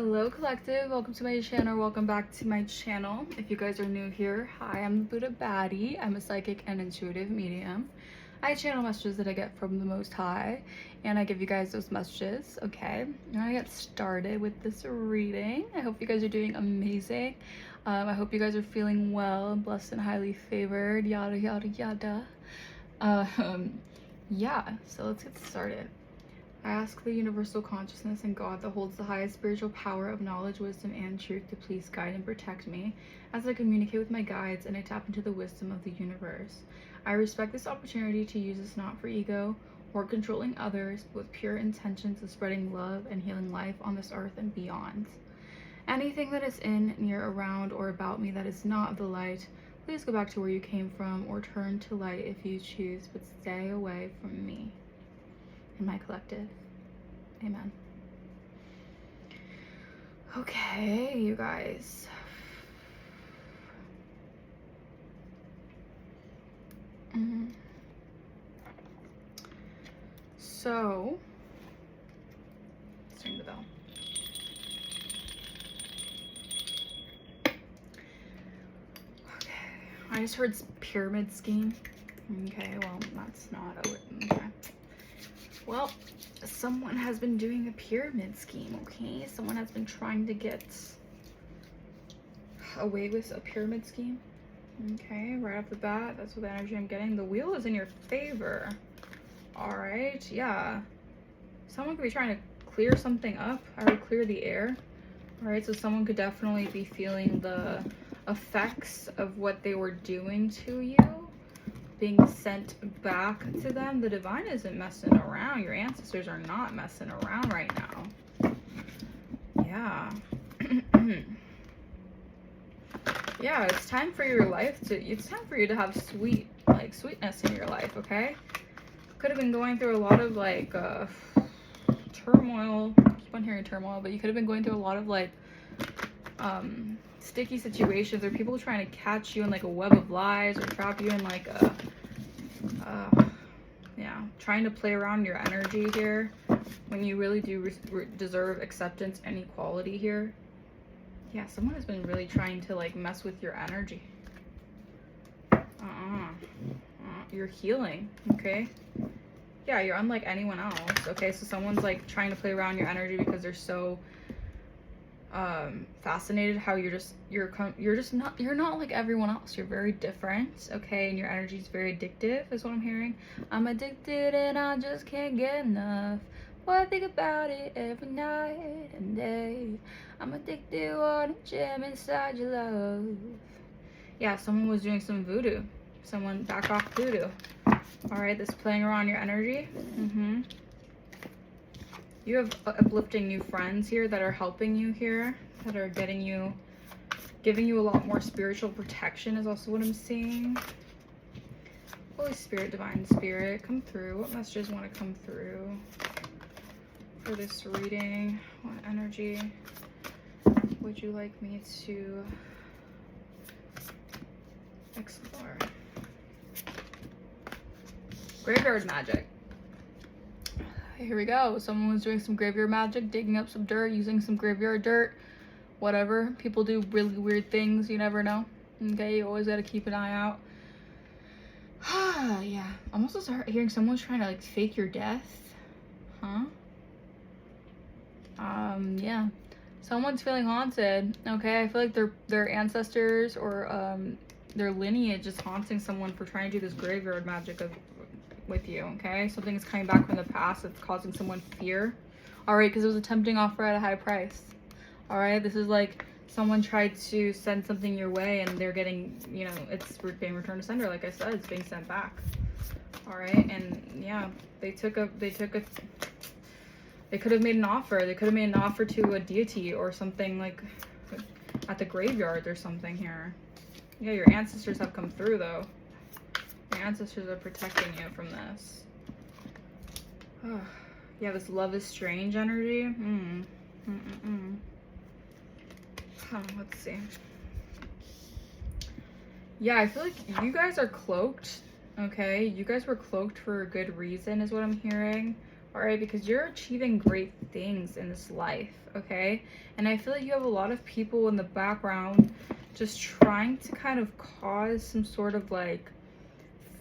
Hello collective, welcome to my channel, welcome back to my channel. If you guys are new here, hi, I'm the Buddha Baddie. I'm a psychic and intuitive medium. I channel messages that I get from the Most High, and I give you guys those messages, okay? I'm gonna get started with this reading. I hope you guys are doing amazing. I hope you guys are feeling well, blessed and highly favored, yada yada yada. Yeah, so let's get started. I ask the universal consciousness and God that holds the highest spiritual power of knowledge, wisdom, and truth to please guide and protect me as I communicate with my guides and I tap into the wisdom of the universe. I respect this opportunity to use this not for ego or controlling others, but with pure intentions of spreading love and healing life on this earth and beyond. Anything that is in, near, around, or about me that is not of the light, please go back to where you came from or turn to light if you choose, but stay away from me and my collective. Amen. Okay, you guys. So, let's ring the bell. Okay, I just heard pyramid scheme. Okay, well, that's not a okay. Well, someone has been doing a pyramid scheme, okay? Someone has been trying to get away with a pyramid scheme. Okay, right off the bat, that's what the energy I'm getting. The wheel is in your favor. All right, yeah. Someone could be trying to clear something up. I would clear the air. All right, so someone could definitely be feeling the effects of what they were doing to you being sent back to them. The divine isn't messing around. Your ancestors are not messing around right now. Yeah. Yeah, it's time for your life it's time for you to have sweetness in your life, okay? Could have been going through a lot of turmoil. I keep on hearing turmoil, but you could have been going through a lot of sticky situations or people trying to catch you in like a web of lies or trap you in like a trying to play around your energy here when you really do deserve acceptance and equality here. Yeah, someone has been really trying to like mess with your energy. You're healing, okay? Yeah, you're unlike anyone else, okay? So someone's like trying to play around your energy because they're so fascinated how you're not like everyone else. You're very different, okay? And your energy is very addictive is what I'm hearing. I'm addicted and I just can't get enough. Boy, I think about it every night and day. I'm addicted, want to jam inside your love. Yeah, someone was doing some voodoo. Someone back off voodoo. All right, this playing around your energy. You have uplifting new friends here that are helping you here, that are giving you a lot more spiritual protection is also what I'm seeing. Holy Spirit, Divine Spirit, come through. What messages want to come through for this reading? What energy would you like me to explore? Graveyard magic. Here we go. Someone was doing some graveyard magic, digging up some dirt, using some graveyard dirt, whatever. People do really weird things. You never know. Okay, you always got to keep an eye out. Yeah. I'm also hearing someone's trying to like fake your death. Huh? Yeah. Someone's feeling haunted. Okay, I feel like their ancestors or their lineage is haunting someone for trying to do this graveyard magic with you, okay? Something is coming back from the past that's causing someone fear. All right, because it was a tempting offer at a high price. All right, this is like someone tried to send something your way and they're getting, you know, it's being returned to sender. Like I said, it's being sent back. All right, and yeah, they could have made an offer. They could have made an offer to a deity or something like at the graveyard or something here. Yeah, your ancestors have come through though. Your ancestors are protecting you from this. Yeah, this love is strange energy. Let's see. Yeah, I feel like you guys are cloaked. Okay, you guys were cloaked for a good reason is what I'm hearing. All right, because you're achieving great things in this life. okay? And I feel like you have a lot of people in the background just trying to kind of cause some sort of like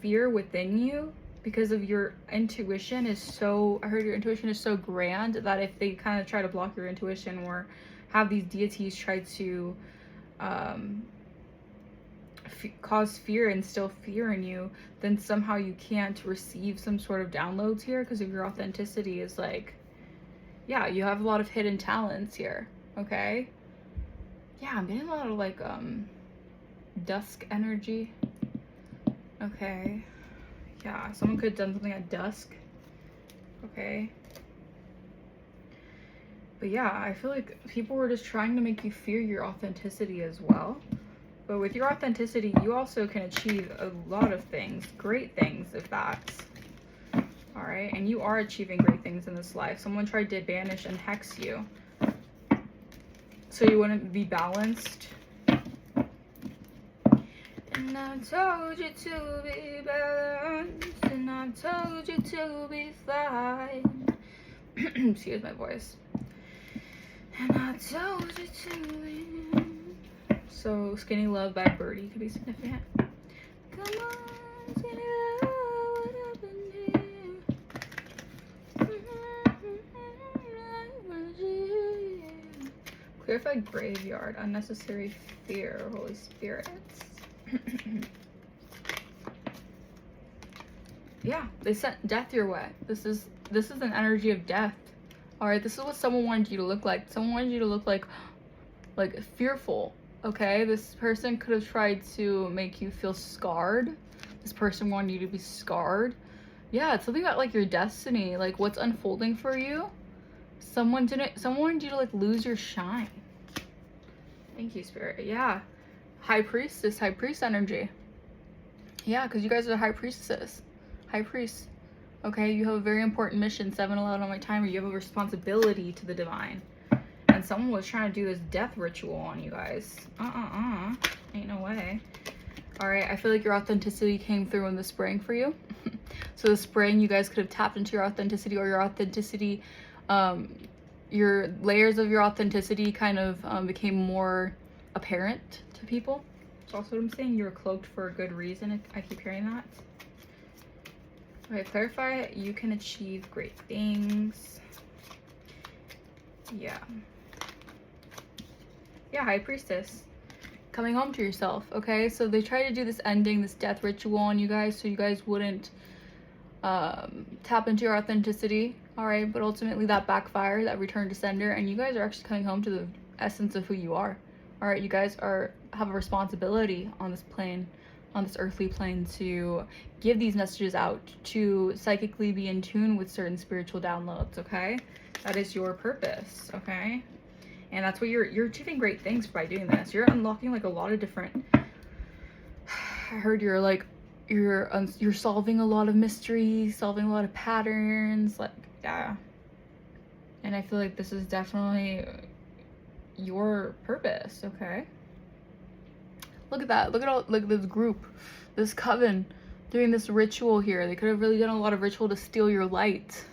fear within you, because of your intuition is so, I heard your intuition is so grand that if they kind of try to block your intuition or have these deities try to cause fear, instill fear in you, then somehow you can't receive some sort of downloads here because of your authenticity is like, yeah, you have a lot of hidden talents here, okay? Yeah, I'm getting a lot of like dusk energy. Okay. Yeah, someone could have done something at dusk. Okay. But yeah, I feel like people were just trying to make you fear your authenticity as well. But with your authenticity, you also can achieve a lot of things, great things, if that's all right. And you are achieving great things in this life. Someone tried to banish and hex you so you wouldn't be balanced. And I told you to be balanced, and I told you to be fine. Excuse my voice. And I told you to be. So, Skinny Love by Birdie could be significant. Come on, Skinny Love, what happened here? Clarified Graveyard, Unnecessary Fear, Holy Spirits. Yeah, they sent death your way. This is an energy of death. All right, this is what someone wanted you to look like. Someone wanted you to look like fearful. Okay, this person could have tried to make you feel scarred. This person wanted you to be scarred. Yeah, it's something about like your destiny, like what's unfolding for you. Someone wanted you to like lose your shine. Thank you, Spirit. Yeah. High priestess, high priest energy. Yeah, because you guys are the high priestesses. High priest. Okay, you have a very important mission, 7-11 on my timer. You have a responsibility to the divine. And someone was trying to do this death ritual on you guys. Ain't no way. Alright, I feel like your authenticity came through in the spring for you. So the spring, you guys could have tapped into your authenticity, or your authenticity, your layers of your authenticity kind of became more apparent to people. That's also what I'm saying. You were cloaked for a good reason. I keep hearing that. Okay, clarify. You can achieve great things. Yeah. Yeah, High Priestess. Coming home to yourself, okay? So they tried to do this ending, this death ritual on you guys so you guys wouldn't tap into your authenticity, all right? But ultimately that backfired, that returned to sender, and you guys are actually coming home to the essence of who you are, all right? You guys have a responsibility on this plane, on this earthly plane, to give these messages out, to psychically be in tune with certain spiritual downloads, okay? That is your purpose, okay? And that's what you're achieving great things by doing this. You're unlocking like a lot of different, I heard you're solving a lot of mysteries, solving a lot of patterns, like, yeah. And I feel like this is definitely your purpose, okay? Look at that. Look at this group, this coven doing this ritual here. They could have really done a lot of ritual to steal your light.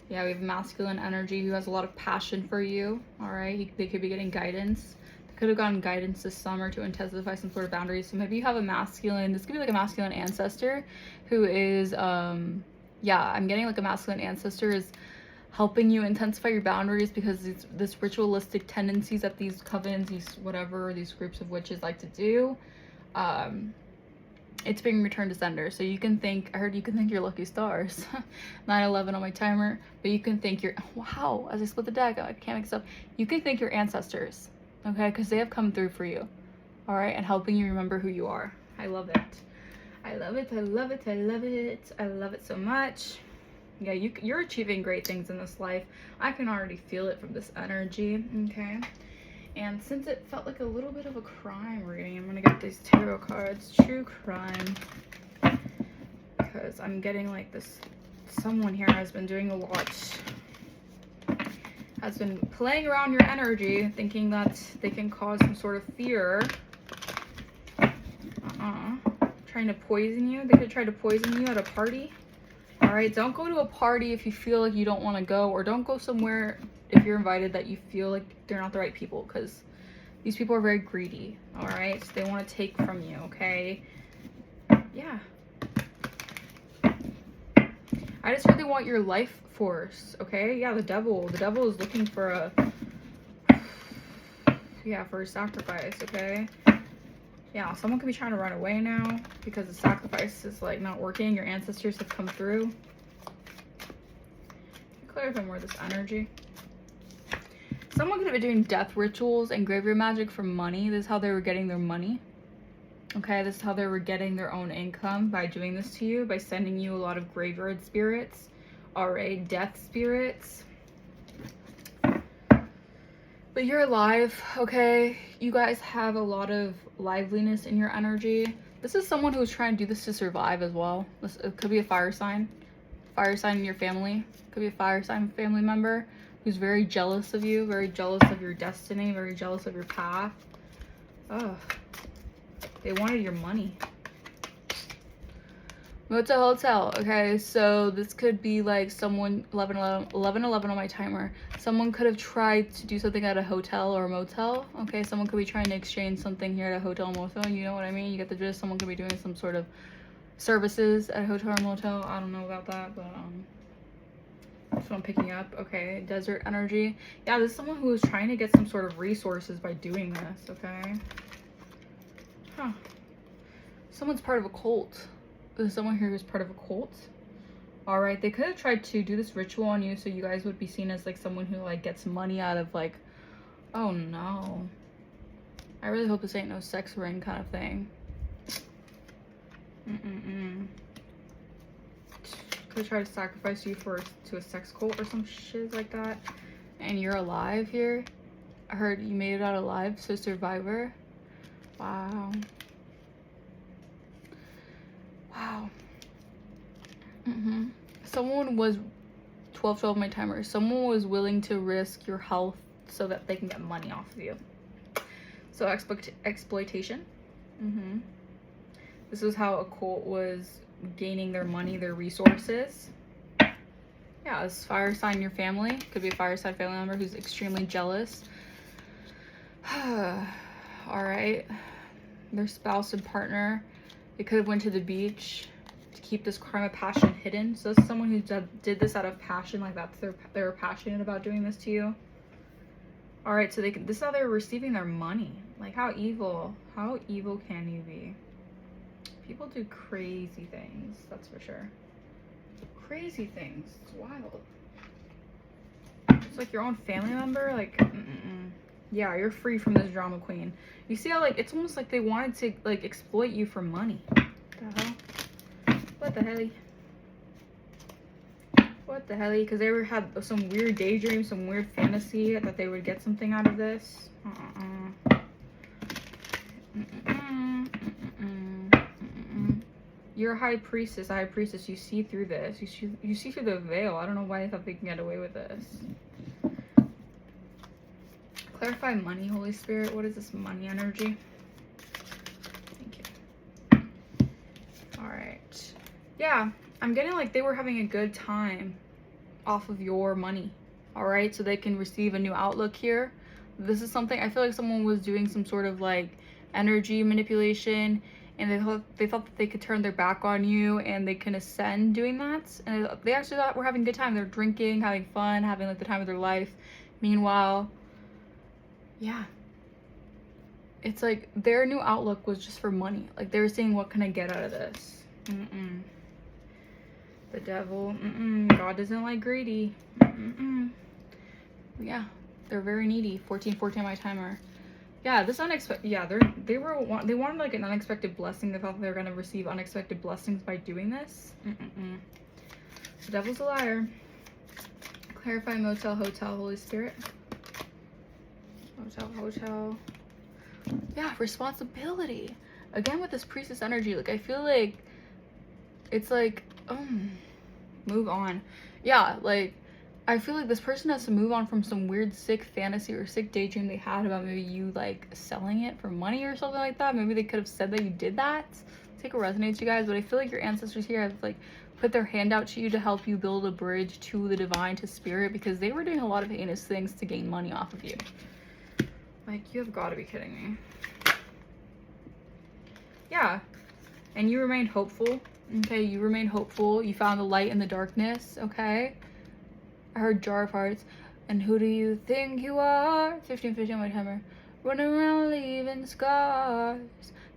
Yeah, we have masculine energy who has a lot of passion for you, all right? They could be getting guidance. They could have gotten guidance this summer to intensify some sort of boundaries. So maybe you have a masculine, this could be like a masculine ancestor who is, yeah, I'm getting like a masculine ancestor is helping you intensify your boundaries, because it's this ritualistic tendencies that these covens, these groups of witches like to do, it's being returned to sender. So you can think, I heard you can thank your lucky stars. 9/11 on my timer. But you can thank your, wow, as I split the deck, I can't make this up. You can thank your ancestors, okay? Because they have come through for you, all right? And helping you remember who you are. I love it. I love it, I love it, I love it. I love it so much. Yeah, you're achieving great things in this life. I can already feel it from this energy, okay? And since it felt like a little bit of a crime reading, I'm going to get these tarot cards. True crime. Because I'm getting like this, someone here has been doing a lot. Has been playing around your energy, thinking that they can cause some sort of fear. Trying to poison you. They could try to poison you at a party. All right, don't go to a party if you feel like you don't want to go, or don't go somewhere if you're invited that you feel like they're not the right people, because these people are very greedy. All right, so they want to take from you. Okay, yeah. I just really want your life force. Okay, yeah. The devil is looking for a for a sacrifice. Okay. Yeah, someone could be trying to run away now because the sacrifice is like not working. Your ancestors have come through. Clarify more of this energy. Someone could have been doing death rituals and graveyard magic for money. This is how they were getting their money. Okay, this is how they were getting their own income, by doing this to you, by sending you a lot of graveyard spirits. Alright, death spirits. But you're alive, okay? You guys have a lot of liveliness in your energy. This is someone who's trying to do this to survive as well. It could be a fire sign. Fire sign in your family. Could be a fire sign family member who's very jealous of you, very jealous of your destiny, very jealous of your path. Oh, they wanted your money. Motel hotel. Okay, so this could be like someone 11 on my timer. Someone could have tried to do something at a hotel or a motel. Okay, someone could be trying to exchange something here at a hotel or motel. You know what I mean? You get the gist. Someone could be doing some sort of services at a hotel or motel. I don't know about that, but that's what I'm picking up. Okay, desert energy. Yeah, this is someone who is trying to get some sort of resources by doing this. Okay. Huh. Someone's part of a cult. There's someone here who's part of a cult. All right, they could have tried to do this ritual on you so you guys would be seen as like someone who like gets money out of like, oh no, I really hope this ain't no sex ring kind of thing. Could have tried to sacrifice you to a sex cult or some shit like that, and you're alive here. I heard you made it out alive, so survivor. Wow. Wow. Someone was 12 my timer. Someone was willing to risk your health so that they can get money off of you. So exploitation. This is how a cult was gaining their money, their resources. Yeah, it's fire sign your family. Could be a fire sign family member who's extremely jealous. All right. Their spouse and partner. They could have went to the beach to keep this crime of passion hidden. So this is someone who did this out of passion, like that. They were passionate about doing this to you. All right, so this is how they're receiving their money. Like, how evil can you be? People do crazy things, that's for sure. Crazy things. It's wild. It's like your own family member. Like, yeah, you're free from this drama queen. You see how like it's almost like they wanted to like exploit you for money. What the hell? What the hell? What the hell? Because they ever had some weird daydream, some weird fantasy that they would get something out of this. You're a high priestess. You see through this. You see through the veil. I don't know why I thought they can get away with this. Clarify money, Holy Spirit. What is this money energy? Thank you. All right. Yeah, I'm getting like they were having a good time off of your money. All right, so they can receive a new outlook here. This is something I feel like someone was doing some sort of like energy manipulation, and they thought that they could turn their back on you and they can ascend doing that. And they actually thought we're having a good time. They're drinking, having fun, having like the time of their life. Meanwhile, yeah, it's like their new outlook was just for money. Like they were saying, what can I get out of this? The devil. God doesn't like greedy. Yeah, they're very needy. 14 my timer. Yeah, this unexpected. Yeah, they wanted like an unexpected blessing. They thought they were gonna receive unexpected blessings by doing this. The devil's a liar. Clarify motel, hotel, Holy Spirit. Hotel. Yeah, responsibility. Again with this priestess energy, like I feel like it's like, move on. Yeah, like I feel like this person has to move on from some weird sick fantasy or sick daydream they had about maybe you like selling it for money or something like that. Maybe they could have said that you did that. Take a resonance, you guys, but I feel like your ancestors here have like put their hand out to you to help you build a bridge to the divine, to spirit, because they were doing a lot of heinous things to gain money off of you. Like, you have got to be kidding me. Yeah. And you remained hopeful. Okay, you remained hopeful. You found the light in the darkness. Okay. I heard jar of hearts. And who do you think you are? 1550 on my timer. Running around leaving scars.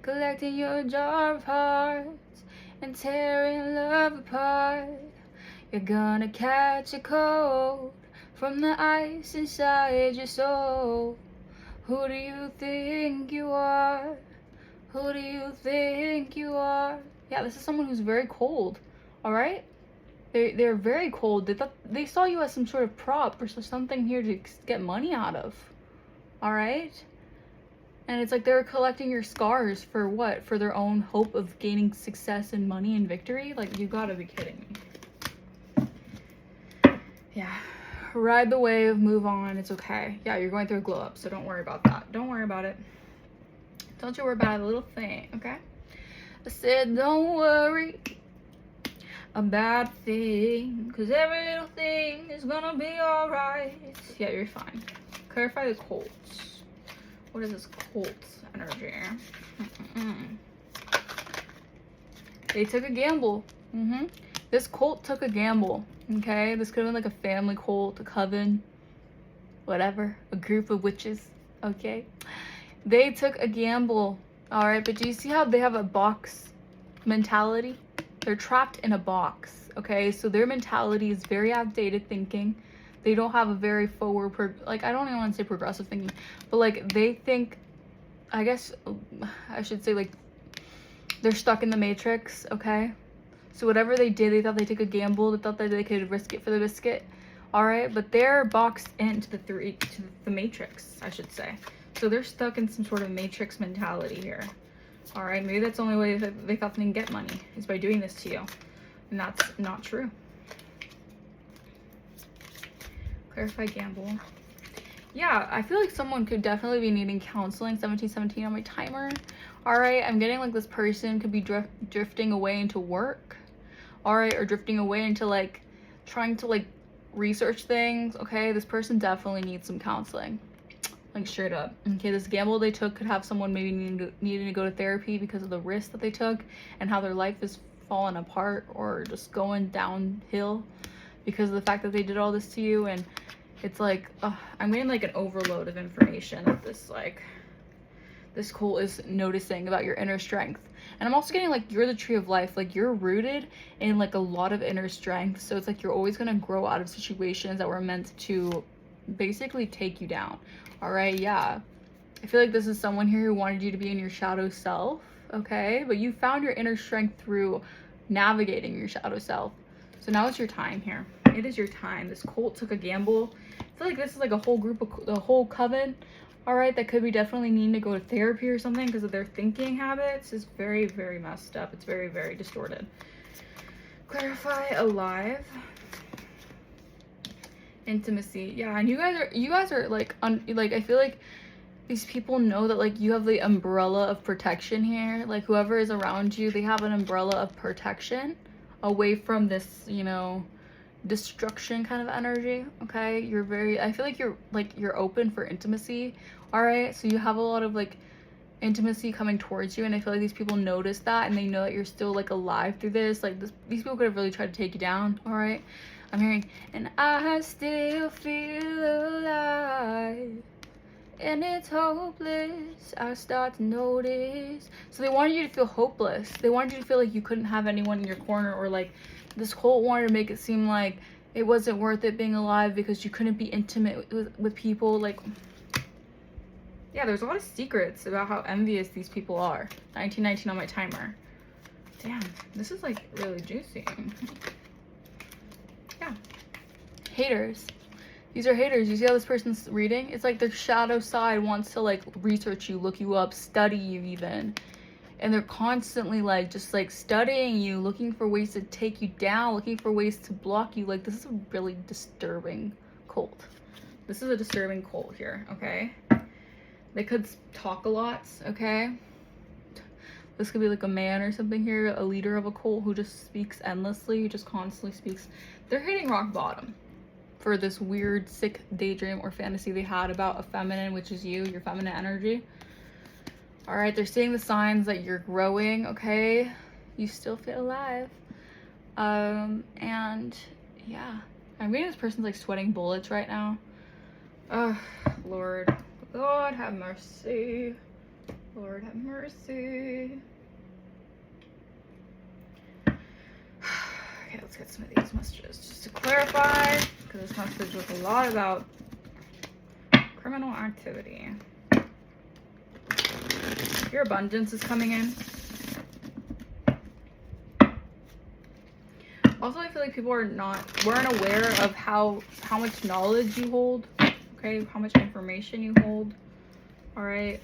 Collecting your jar of hearts. And tearing love apart. You're gonna catch a cold from the ice inside your soul. Who do you think you are? Who do you think you are? Yeah, this is someone who's very cold. All right, they're very cold. They thought they saw you as some sort of prop or something here to get money out of. All right. And it's like they're collecting your scars for what? For their own hope of gaining success and money and victory? Like, you gotta be kidding me. Yeah. Ride the wave, move on, it's okay. Yeah, you're going through a glow up, so don't worry about that. Don't worry about it. Don't you worry about a little thing, okay? I said, don't worry about a thing, because every little thing is gonna be alright. Yeah, you're fine. Clarify the Colts. What is this Colts energy? They took a gamble. This cult took a gamble. Okay, this could have been like a family cult, a coven, whatever, a group of witches. Okay, they took a gamble. All right, but do you see how they have a box mentality? They're trapped in a box. Okay, so their mentality is very outdated thinking. They don't have a very forward, like, I don't even want to say progressive thinking, but like they think, I guess I should say, like, they're stuck in the matrix. Okay, so whatever they did, they thought they took a gamble. They thought that they could risk it for the biscuit. All right, but they're boxed into the matrix, I should say. So they're stuck in some sort of matrix mentality here. All right, maybe that's the only way that they thought they can get money, is by doing this to you, and that's not true. Clarify gamble. Yeah, I feel like someone could definitely be needing counseling. 1717 on my timer. All right, I'm getting like this person could be drifting away into work. All right, or drifting away into like trying to like research things. Okay, this person definitely needs some counseling, like straight up. Okay, this gamble they took could have someone maybe needing to go to therapy because of the risk that they took and how their life is falling apart or just going downhill because of the fact that they did all this to you. And it's like, I'm getting like an overload of information that this cult is noticing about your inner strength. And I'm also getting like, you're the tree of life. Like, you're rooted in like a lot of inner strength. So it's like you're always going to grow out of situations that were meant to basically take you down. All right, yeah. I feel like this is someone here who wanted you to be in your shadow self. Okay, but you found your inner strength through navigating your shadow self. So now it's your time here. It is your time. This cult took a gamble. I feel like this is like a whole group of the whole coven. All right, that could be definitely needing to go to therapy or something because of their thinking habits. Is very, very messed up. It's very, very distorted. Clarify alive. Intimacy. Yeah, and you guys are like like, I feel like these people know that like you have the umbrella of protection here. Like, whoever is around you, they have an umbrella of protection away from this, you know, destruction kind of energy. Okay, you're very, I feel like you're open for intimacy. All right, so you have a lot of like intimacy coming towards you, and I feel like these people notice that, and they know that you're still like alive through this. Like, these people could have really tried to take you down. All right, I'm hearing, and I still feel alive, and it's hopeless, I start to notice. So they wanted you to feel hopeless. They wanted you to feel like you couldn't have anyone in your corner, or like this cult wanted to make it seem like it wasn't worth it being alive because you couldn't be intimate with people. Like, yeah, there's a lot of secrets about how envious these people are. 1919 on my timer. Damn, this is like really juicy. Yeah. Haters. These are haters. You see how this person's reading? It's like their shadow side wants to like research you, look you up, study you even. And they're constantly like just like studying you, looking for ways to take you down, looking for ways to block you. Like, this is a really disturbing cult. This is a disturbing cult here, okay? They could talk a lot, okay? This could be like a man or something here, a leader of a cult who just speaks endlessly, who just constantly speaks. They're hitting rock bottom for this weird, sick daydream or fantasy they had about a feminine, which is you, your feminine energy. All right, they're seeing the signs that you're growing, okay? You still feel alive. And yeah, I'm reading this person's like sweating bullets right now. Oh, Lord have mercy. Lord have mercy. Okay, let's get some of these messages just to clarify, because this message was a lot about criminal activity. Your abundance is coming in. Also, I feel like people weren't aware of how much knowledge you hold, okay? How much information you hold, all right?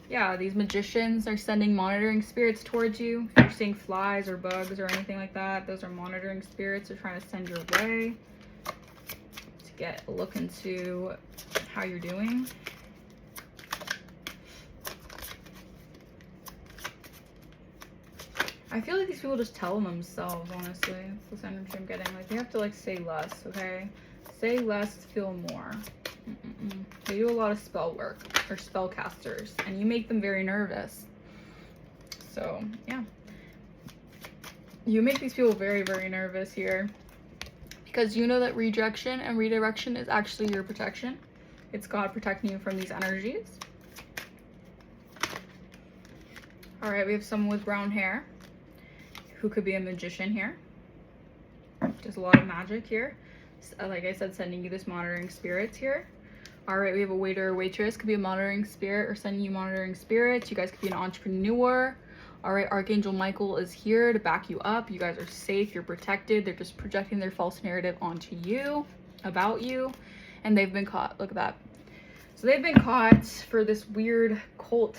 Yeah, these magicians are sending monitoring spirits towards you. If you're seeing flies or bugs or anything like that, those are monitoring spirits they're trying to send your way to get a look into how you're doing. I feel like these people just tell themselves, honestly. That's this energy I'm getting. Like, they have to, like, say less, okay? Say less, feel more. They do a lot of spell work, or spellcasters, and you make them very nervous. So, yeah. You make these people very, very nervous here. Because you know that rejection and redirection is actually your protection. It's God protecting you from these energies. Alright, we have someone with brown hair who could be a magician here. There's a lot of magic here. Like I said, sending you this monitoring spirits here. All right, we have a waiter or waitress, could be a monitoring spirit or sending you monitoring spirits. You guys could be an entrepreneur. All right, Archangel Michael is here to back you up. You guys are safe, you're protected. They're just projecting their false narrative onto you, about you, and they've been caught. Look at that. So they've been caught for this weird cult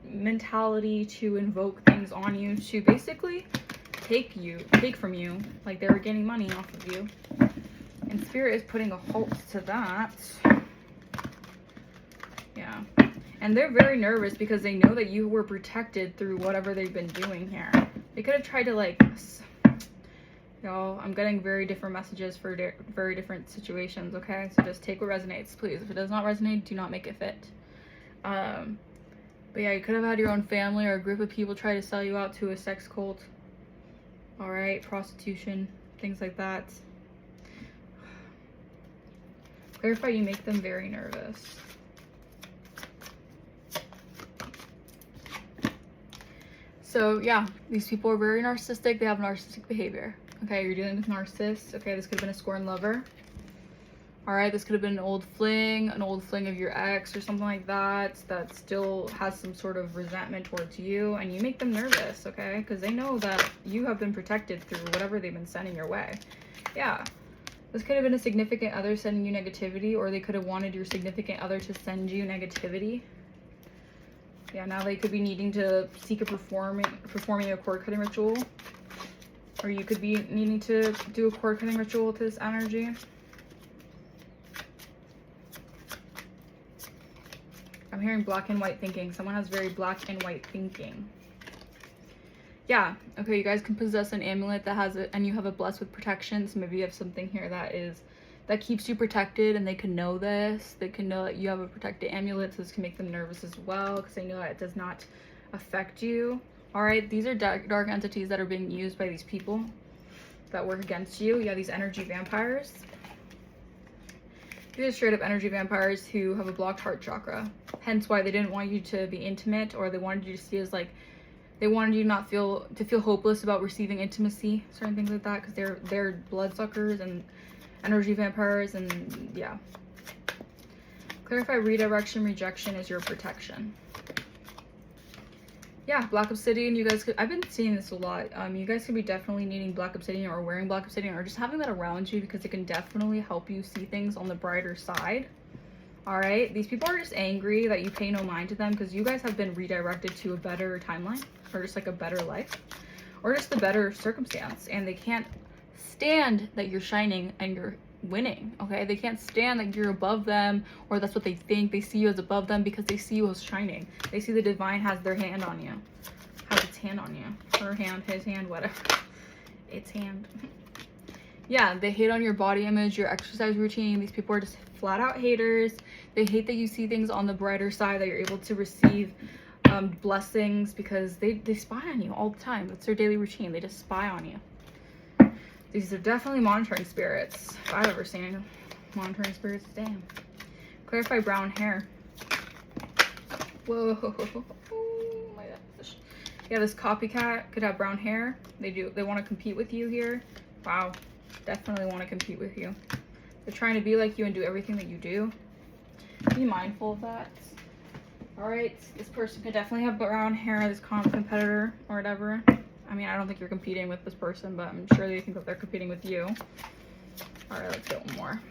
mentality to invoke things on you to basically take from you, like they were getting money off of you. And Spirit is putting a halt to that. Yeah. And they're very nervous because they know that you were protected through whatever they've been doing here. They could have tried to, like, y'all, I'm getting very different messages for very different situations, okay? So just take what resonates, please. If it does not resonate, do not make it fit. But yeah, you could have had your own family or a group of people try to sell you out to a sex cult. All right, prostitution, things like that. Clarify, you make them very nervous. So yeah, these people are very narcissistic. They have narcissistic behavior. Okay, you're dealing with narcissists. Okay, this could have been a scorned lover. All right, this could have been an old fling of your ex or something like that, that still has some sort of resentment towards you, and you make them nervous, okay? Because they know that you have been protected through whatever they've been sending your way. Yeah, this could have been a significant other sending you negativity, or they could have wanted your significant other to send you negativity. Yeah, now they could be needing to seek a performing a cord cutting ritual, or you could be needing to do a cord cutting ritual with this energy. I'm hearing black and white thinking. Someone has very black and white thinking. Yeah, okay, you guys can possess an amulet that has it, and you have it blessed with protection. So maybe you have something here that keeps you protected, and they can know this. They can know that you have a protected amulet, so this can make them nervous as well, because they know that it does not affect you. All right, these are dark entities that are being used by these people that work against you. Yeah, these energy vampires. These are straight up energy vampires who have a blocked heart chakra. Hence why they didn't want you to be intimate, or they wanted you to see as like, they wanted you not to feel hopeless about receiving intimacy, certain things like that, because they're bloodsuckers and energy vampires, and yeah. Clarify, redirection, rejection is your protection. Yeah, black obsidian, you guys could, I've been seeing this a lot. You guys could be definitely needing black obsidian, or wearing black obsidian, or just having that around you, because it can definitely help you see things on the brighter side. All right, these people are just angry that you pay no mind to them, because you guys have been redirected to a better timeline, or just like a better life, or just a better circumstance, and they can't stand that you're shining and you're winning. Okay, they can't stand that you're above them, or that's what they think. They see you as above them because they see you as shining. They see the divine has their hand on you, has its hand on you. Her hand, his hand, whatever. Its hand. Yeah, they hate on your body image, your exercise routine. These people are just flat out haters. They hate that you see things on the brighter side, that you're able to receive blessings, because they spy on you all the time. That's their daily routine. They just spy on you. These are definitely monitoring spirits. If I've ever seen any monitoring spirits, damn. Clarify brown hair. Whoa. Oh my gosh. Yeah, this copycat could have brown hair. They want to compete with you here. Wow. Definitely want to compete with you. They're trying to be like you and do everything that you do. Be mindful of that. All right, this person could definitely have brown hair, this competitor or whatever. I mean, I don't think you're competing with this person, but I'm sure they think that they're competing with you. All right, let's get one more.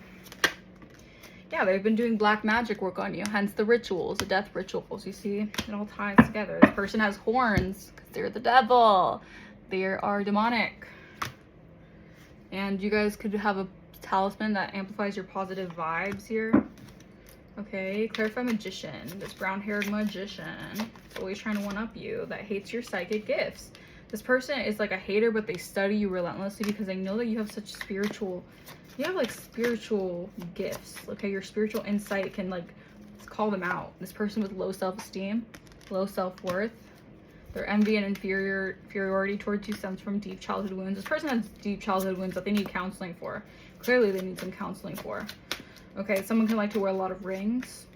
Yeah, they've been doing black magic work on you, hence the rituals, the death rituals. You see, it all ties together. This person has horns because they're the devil. They are demonic. And you guys could have a talisman that amplifies your positive vibes here. Okay, clarify magician. This brown-haired magician is always trying to one-up you, that hates your psychic gifts. This person is like a hater, but they study you relentlessly because they know that you have such spiritual, you have like spiritual gifts. Okay, your spiritual insight can like call them out. This person with low self-esteem, low self-worth, their envy and inferiority towards you stems from deep childhood wounds. This person has deep childhood wounds that they need counseling for. Clearly they need some counseling for. Okay, someone can like to wear a lot of rings.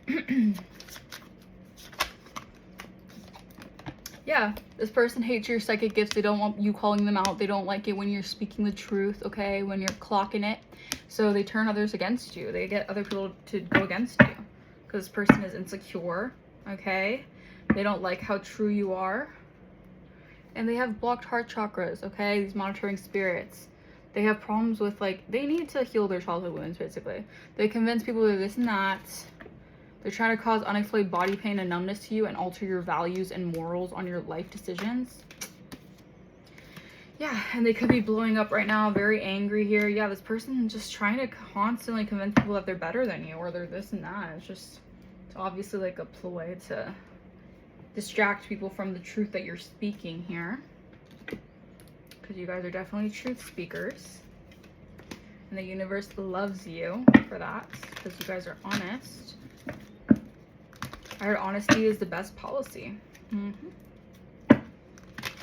Yeah, this person hates your psychic gifts. They don't want you calling them out. They don't like it when you're speaking the truth, okay, when you're clocking it. So they turn others against you. They get other people to go against you because this person is insecure, okay? They don't like how true you are. And they have blocked heart chakras, okay? These monitoring spirits. They have problems with, like, they need to heal their childhood wounds, basically. They convince people they're this and that. They're trying to cause unexplained body pain and numbness to you and alter your values and morals on your life decisions. Yeah, and they could be blowing up right now, very angry here. Yeah, this person just trying to constantly convince people that they're better than you or they're this and that. It's obviously like a ploy to distract people from the truth that you're speaking here. Because you guys are definitely truth speakers. And the universe loves you for that. Because you guys are honest. I heard honesty is the best policy.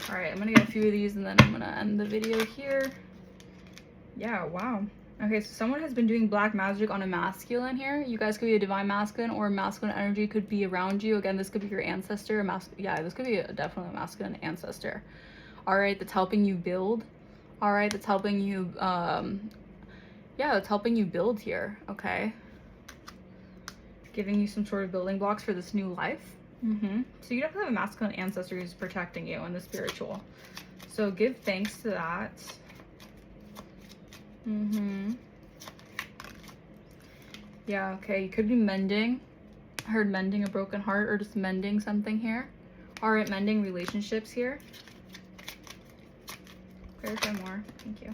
Alright, I'm going to get a few of these and then I'm going to end the video here. Yeah, wow. Okay, so someone has been doing black magic on a masculine here. You guys could be a divine masculine, or a masculine energy could be around you. Again, this could be your ancestor. Yeah, this could be definitely a masculine ancestor. All right, that's helping you build. All right, that's helping you, yeah, that's helping you build here, okay? Giving you some sort of building blocks for this new life. So you definitely have a masculine ancestor who's protecting you in the spiritual. So give thanks to that. Yeah, okay, you could be mending. I heard mending a broken heart or just mending something here. All right, mending relationships here. Clarify more. Thank you.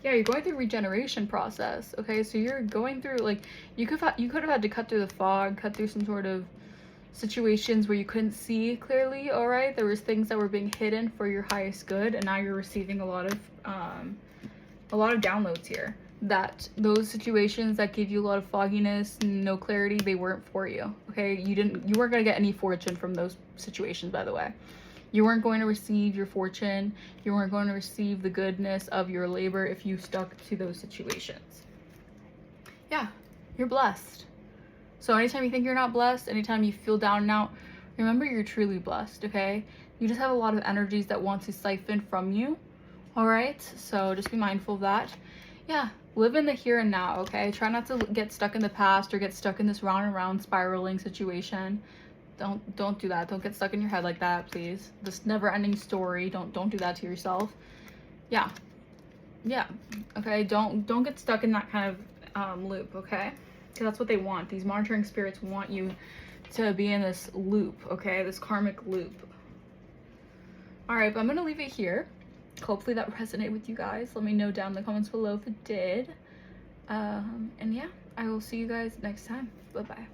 Yeah, you're going through regeneration process. Okay, so you're going through, like, you could have had to cut through the fog, cut through some sort of situations where you couldn't see clearly. All right, there was things that were being hidden for your highest good, and now you're receiving a lot of downloads here. That those situations that give you a lot of fogginess, no clarity, they weren't for you. Okay, you weren't gonna get any fortune from those situations, by the way. You weren't going to receive your fortune. You weren't going to receive the goodness of your labor if you stuck to those situations. Yeah, you're blessed. So anytime you think you're not blessed, anytime you feel down and out, remember you're truly blessed, okay? You just have a lot of energies that want to siphon from you, all right? So just be mindful of that. Yeah, live in the here and now, okay? Try not to get stuck in the past or get stuck in this round and round spiraling situation. Don't do that. Don't get stuck in your head like that, please. This never-ending story. Don't do that to yourself. Yeah, okay? Don't get stuck in that kind of loop, okay? Because that's what they want. These monitoring spirits want you to be in this loop, okay? This karmic loop. All right, but I'm gonna leave it here. Hopefully that resonated with you guys. Let me know down in the comments below if it did. And yeah, I will see you guys next time. Bye-bye.